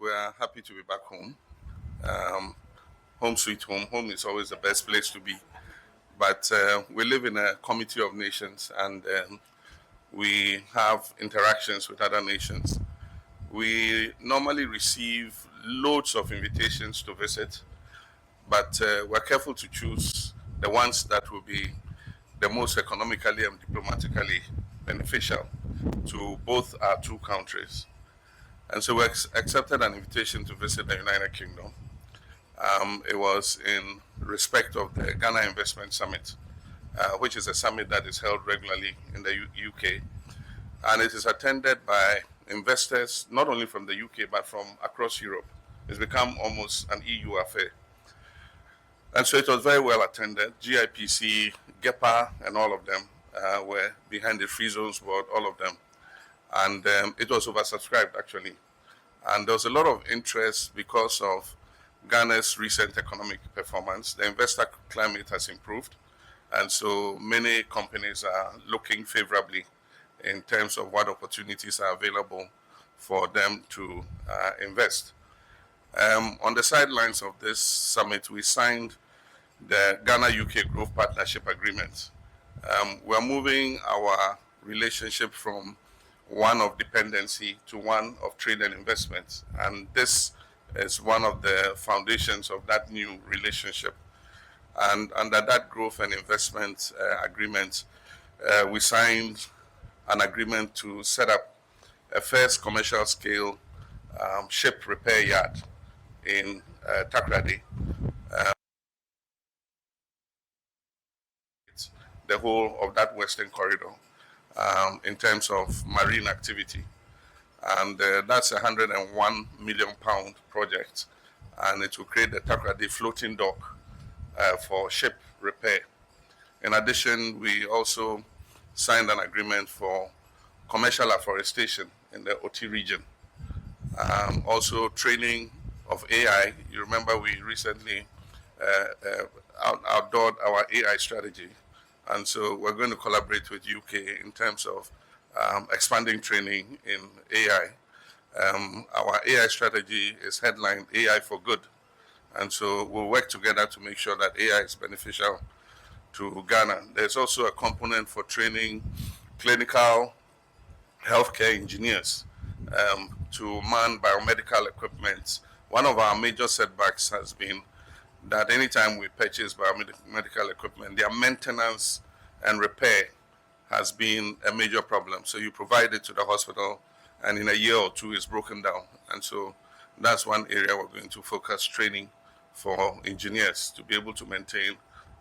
we're happy to be back home. Um, Home sweet home. Home is always the best place to be. But we live in a community of nations and we have interactions with other nations. We normally receive loads of invitations to visit, but we're careful to choose the ones that will be the most economically and diplomatically beneficial to both our two countries. And so we accepted an invitation to visit the United Kingdom. It was in respect of the Ghana Investment Summit, which is a summit that is held regularly in the UK. And it is attended by investors not only from the UK but from across Europe. It's become almost an EU affair. And so it was very well attended. GIPC, GEPA, and all of them were behind the Free Zones Board, all of them. And it was oversubscribed, actually. And there was a lot of interest because of Ghana's recent economic performance. The investor climate has improved. And so many companies are looking favorably in terms of what opportunities are available for them to invest. On the sidelines of this summit, we signed the Ghana-UK Growth Partnership Agreement. We're moving our relationship from one of dependency to one of trade and investment. And this is one of the foundations of that new relationship. And under that growth and investment agreement, we signed an agreement to set up a first commercial scale ship repair yard in Takoradi. The whole of that western corridor in terms of marine activity. And that's a £101 million project. And it will create the Takoradi floating dock for ship repair. In addition, we also signed an agreement for commercial afforestation in the OT region. Also training of AI. You remember we recently outdoored our AI strategy. And so we're going to collaborate with UK in terms of expanding training in AI. Our AI strategy is headlined AI for Good. And so we'll work together to make sure that AI is beneficial to Ghana. There's also a component for training clinical healthcare engineers to man biomedical equipment. One of our major setbacks has been that anytime we purchase biomedical equipment, their maintenance and repair has been a major problem. So you provide it to the hospital and in a year or two it's broken down. And so that's one area we're going to focus training for engineers to be able to maintain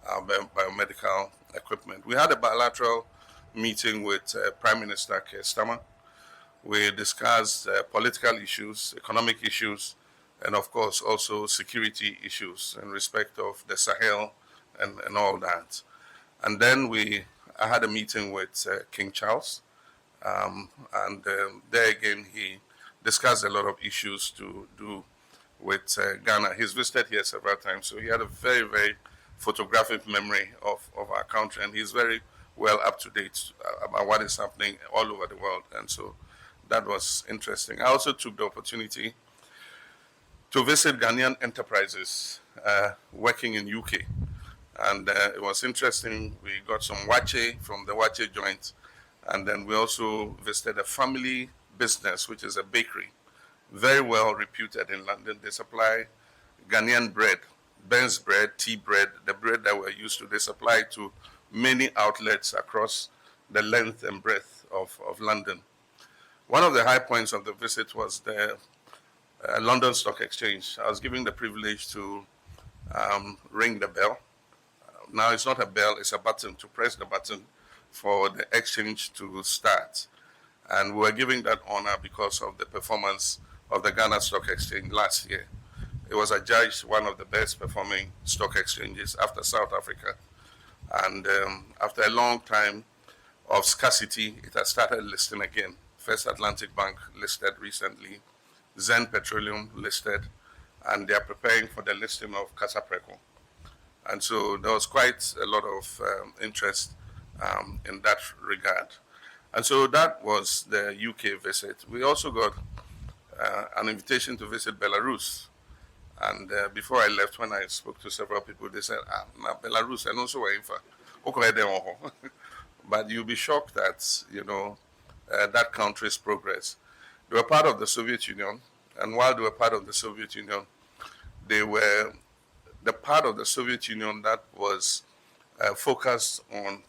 our biomedical equipment. We had a bilateral meeting with Prime Minister Keir Starmer. We discussed political issues, economic issues, and of course also security issues in respect of the Sahel and all that. And then I had a meeting with King Charles, and there again he discussed a lot of issues to do with Ghana. He's visited here several times, so he had a very, very photographic memory of our country, and he's very well up to date about what is happening all over the world. And so that was interesting. I also took the opportunity to visit Ghanaian enterprises working in UK. And it was interesting. We got some wache from the wache joint. And then we also visited a family business, which is a bakery, very well reputed in London. They supply Ghanaian bread, Ben's bread, tea bread, the bread that we're used to. They supply to many outlets across the length and breadth of London. One of the high points of the visit was the London Stock Exchange. I was given the privilege to ring the bell. Now it's not a bell, it's a button, to press the button for the exchange to start. And we were giving that honor because of the performance of the Ghana Stock Exchange last year. It was adjudged one of the best performing stock exchanges after South Africa. And after a long time of scarcity, it has started listing again. First Atlantic Bank listed recently, Zen Petroleum listed, and they are preparing for the listing of Casapreco. And so there was quite a lot of interest in that regard. And so that was the UK visit. We also got an invitation to visit Belarus. And before I left, when I spoke to several people, they said, na Belarus, and also but you'll be shocked at, that country's progress. They were part of the Soviet Union, and while they were part of the Soviet Union, they were the part of the Soviet Union that was focused on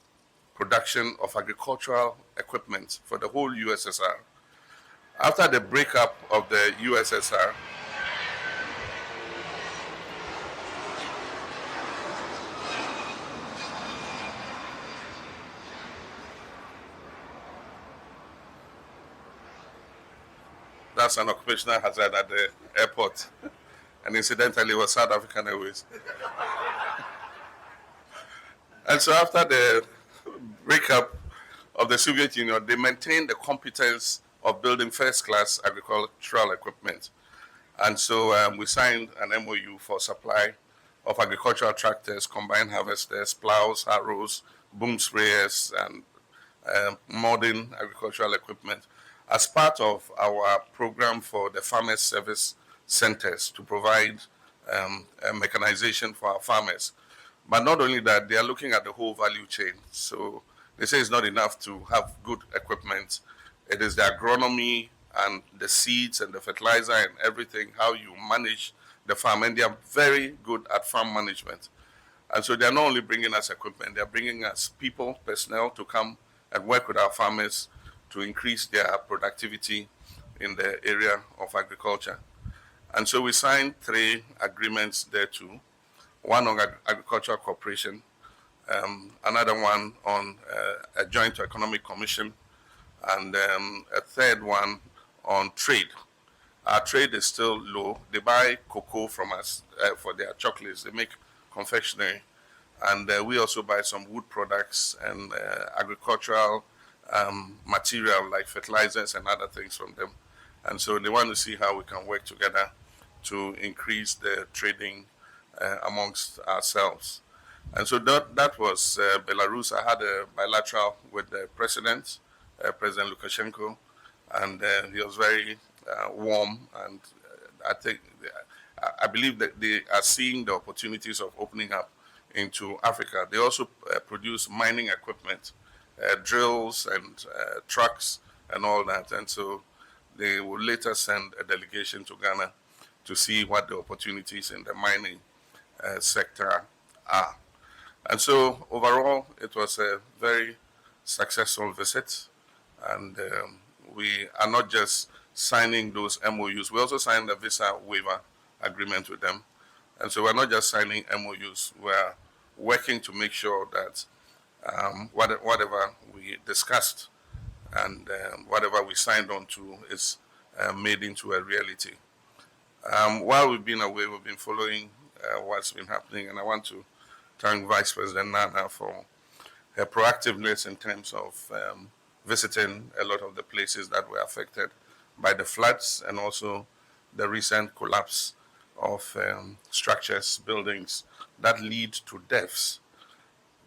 production of agricultural equipment for the whole USSR. After the breakup of the USSR, that's an occupational hazard at the airport. And incidentally, it was South African Airways. And so after the breakup of the Soviet Union, they maintained the competence of building first-class agricultural equipment. And so we signed an MOU for supply of agricultural tractors, combine harvesters, plows, harrows, boom sprayers, and modern agricultural equipment as part of our program for the farmers' service centers to provide mechanization for our farmers. But not only that, they are looking at the whole value chain. So they say it's not enough to have good equipment. It is the agronomy and the seeds and the fertilizer and everything, how you manage the farm. And they are very good at farm management. And so they are not only bringing us equipment, they are bringing us people, personnel to come and work with our farmers to increase their productivity in the area of agriculture. And so we signed 3 agreements there too. One on agricultural cooperation, another one on a joint economic commission, and a third one on trade. Our trade is still low. They buy cocoa from us for their chocolates. They make confectionery. And we also buy some wood products and agricultural material like fertilizers and other things from them. And so they want to see how we can work together to increase the trading amongst ourselves. And so that was Belarus. I had a bilateral with the president, President Lukashenko, and he was very warm. And I believe that they are seeing the opportunities of opening up into Africa. They also produce mining equipment, drills and trucks and all that. And so they will later send a delegation to Ghana to see what the opportunities in the mining sector are. And so overall, it was a very successful visit. And we are not just signing those MOUs, we also signed a visa waiver agreement with them. And so we're not just signing MOUs, we're working to make sure that whatever we discussed and whatever we signed on to is made into a reality. While we've been away, we've been following what's been happening, and I want to thank Vice President Nana for her proactiveness in terms of visiting a lot of the places that were affected by the floods and also the recent collapse of structures, buildings that lead to deaths.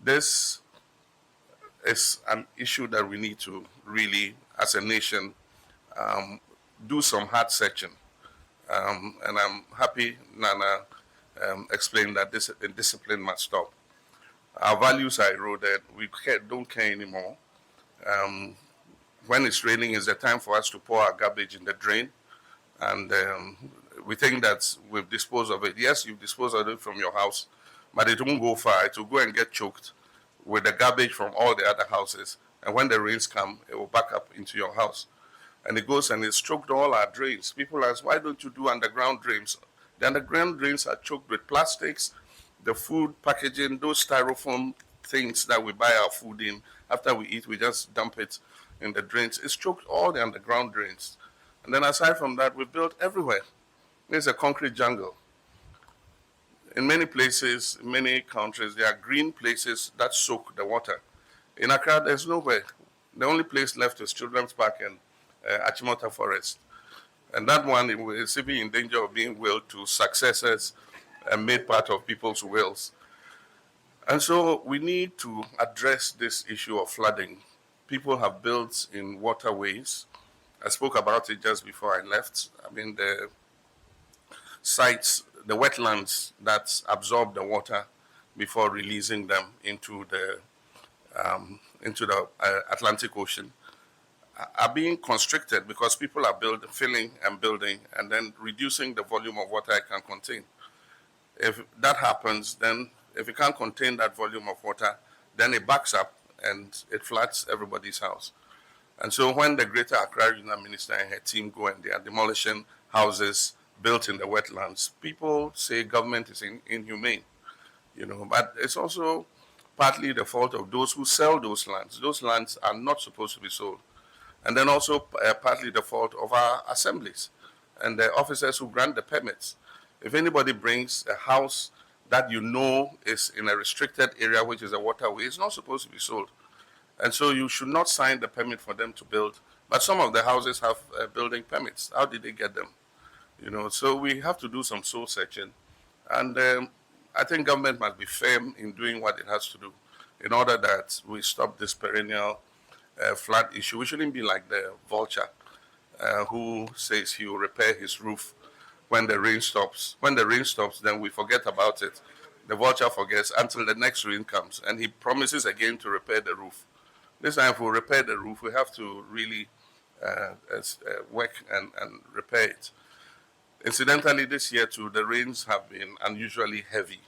This is an issue that we need to really, as a nation, do some hard searching. And I'm happy Nana explained that this discipline must stop. Our values are eroded. We don't care anymore. When it's raining, it's the time for us to pour our garbage in the drain. And we think that we've disposed of it. Yes, you've disposed of it from your house, but it won't go far. It will go and get choked with the garbage from all the other houses. And when the rains come, it will back up into your house. And it goes and it's choked all our drains. People ask, why don't you do underground drains? The underground drains are choked with plastics, the food packaging, those styrofoam things that we buy our food in. After we eat, we just dump it in the drains. It's choked all the underground drains. And then aside from that, we built everywhere. There's a concrete jungle. In many places, in many countries, there are green places that soak the water. In Accra, there's nowhere. The only place left is Children's Park and Achimota Forest. And that one is even in danger of being willed to successors and made part of people's wills. And so we need to address this issue of flooding. People have built in waterways, I spoke about it just before I left. I mean, the sites, the wetlands that absorb the water before releasing them into the Atlantic Ocean are being constricted because people are filling and building and then reducing the volume of water it can contain. If that happens, then if it can't contain that volume of water, then it backs up and it floods everybody's house. And so when the Greater Accra Regional Minister and her team go and they are demolishing houses built in the wetlands, people say government is inhumane, but it's also partly the fault of those who sell those lands. Those lands are not supposed to be sold. And then also partly the fault of our assemblies and the officers who grant the permits. If anybody brings a house that is in a restricted area, which is a waterway, it's not supposed to be sold. And so you should not sign the permit for them to build. But some of the houses have building permits. How did they get them? So we have to do some soul searching. And I think government must be firm in doing what it has to do in order that we stop this perennial flood issue. We shouldn't be like the vulture who says he will repair his roof when the rain stops. When the rain stops, then we forget about it. The vulture forgets until the next rain comes, and he promises again to repair the roof. This time, if we repair the roof, we have to really work and repair it. Incidentally, this year too, the rains have been unusually heavy,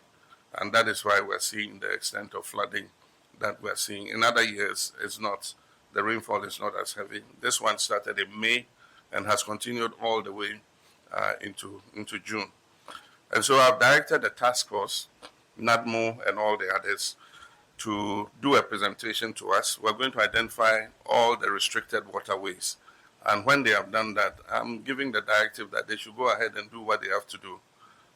and that is why we're seeing the extent of flooding that we're seeing. In other years, the rainfall is not as heavy. This one started in May and has continued all the way into June. And so I've directed a task force, NADMO and all the others, to do a presentation to us. We're going to identify all the restricted waterways. And when they have done that, I'm giving the directive that they should go ahead and do what they have to do.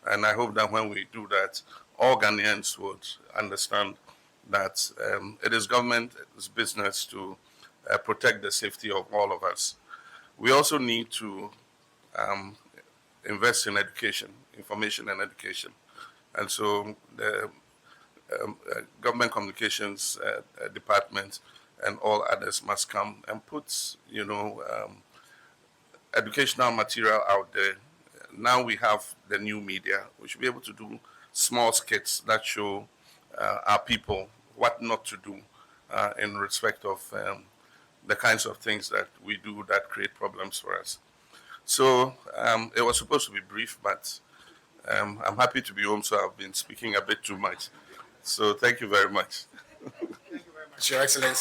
And I hope that when we do that, all Ghanaians would understand that it is government's business to protect the safety of all of us. We also need to invest in education, information and education. And so the government communications department and all others must come and put, educational material out there. Now we have the new media. We should be able to do small skits that show our people what not to do in respect of the kinds of things that we do that create problems for us. So it was supposed to be brief, but I'm happy to be home, so I've been speaking a bit too much. So thank you very much. Your Excellency.